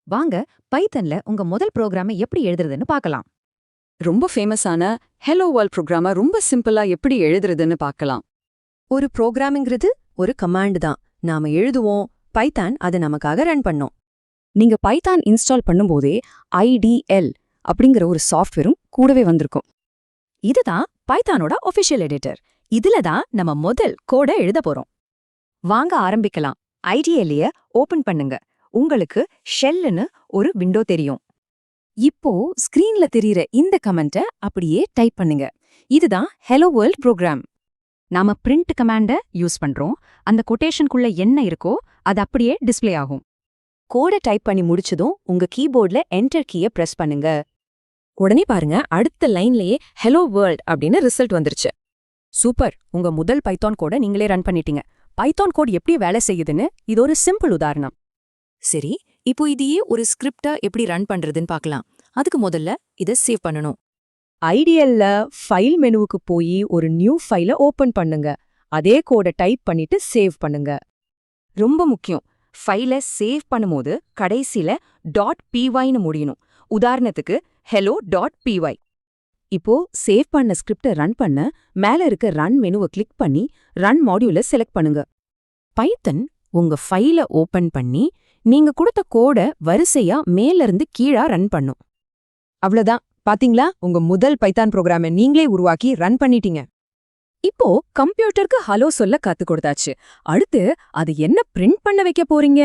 வாங்க பைத்தன்ல உங்க முதல் ப்ரோக்ராமை எப்படி எழுதுறதுன்னு பார்க்கலாம். ரொம்ப ஃபேமஸான ஹலோ வேர்ல்ட் ப்ரோக்ராமை ரொம்ப சிம்பிளா எப்படி எழுதுறதுன்னு பார்க்கலாம். ஒரு ப்ரோக்ராமிங்கிறது ஒரு கமாண்ட் தான். நாம எழுதுவோம், பைத்தான் அது நமக்காக ரன் பண்ணும். நீங்க பைத்தான் இன்ஸ்டால் பண்ணும்போதே IDL அப்படிங்கிற ஒரு சாஃப்ட்வேரும் கூடவே வந்திருக்கும். இதுதான் பைத்தானோட ஒபிஷியல் எடிட்டர். இதுல தான் நம்ம முதல் கோட எழுத போறோம். வாங்க ஆரம்பிக்கலாம். ஐடிஎல்லைய ஓபன் பண்ணுங்க. உங்களுக்கு ஷெல்லுன்னு ஒரு விண்டோ தெரியும். இப்போ ஸ்கிரீன்ல தெரியுற இந்த கமெண்ட்டை அப்படியே டைப் பண்ணுங்க. இதுதான் ஹலோ வேர்ல்ட் ப்ரோக்ராம். நாம பிரிண்ட் கமாண்ட யூஸ் பண்றோம். அந்த கொட்டேஷனுக்குள்ள என்ன இருக்கோ அது அப்படியே டிஸ்ப்ளே ஆகும். கோடை டைப் பண்ணி முடிச்சதும் உங்க கீபோர்ட்ல என்டர் கீயை பிரஸ் பண்ணுங்க. உடனே பாருங்க, அடுத்த லைன்லயே ஹலோ வேர்ல்ட் அப்படின்னு ரிசல்ட் வந்துருச்சு. சூப்பர்! உங்க முதல் பைத்தான் கோட நீங்களே ரன் பண்ணிட்டீங்க. பைத்தான் கோட் எப்படி வேலை செய்யுதுன்னு இது ஒரு சிம்பிள் உதாரணம். சரி, இப்போ இதையே ஒரு ஸ்கிரிப்டா எப்படி ரன் பண்றதுன்னு பார்க்கலாம். அதுக்கு முதல்ல இதை சேவ் பண்ணணும். ஐடிஎல்ல ஃபைல் மெனுவுக்கு போய் ஒரு நியூ ஃபைலை ஓபன் பண்ணுங்க. அதே கோடை டைப் பண்ணிட்டு சேவ் பண்ணுங்க. ரொம்ப முக்கியம், ஃபைலை சேவ் பண்ணும்போது கடைசியில .pyன்னு முடியணும். உதாரணத்துக்கு hello.py. இப்போ சேவ் பண்ண ஸ்கிரிப்டை ரன் பண்ண மேல இருக்க ரன் மெனுவை கிளிக் பண்ணி ரன் மாடியூலை செலக்ட் பண்ணுங்க. பைத்தன் உங்க ஃபைலை ஓபன் பண்ணி நீங்க கொடுத்த கோட வரிசையா மேல இருந்து கீழா ரன் பண்ணும். அவ்வளவுதான், பாத்தீங்களா? உங்க முதல் பைத்தான் ப்ரோக்ராமை நீங்களே உருவாக்கி ரன் பண்ணிட்டீங்க. இப்போ கம்ப்யூட்டருக்கு ஹலோ சொல்ல கத்து கொடுத்தாச்சு. அடுத்து அது என்ன பிரிண்ட் பண்ண வைக்க போறீங்க?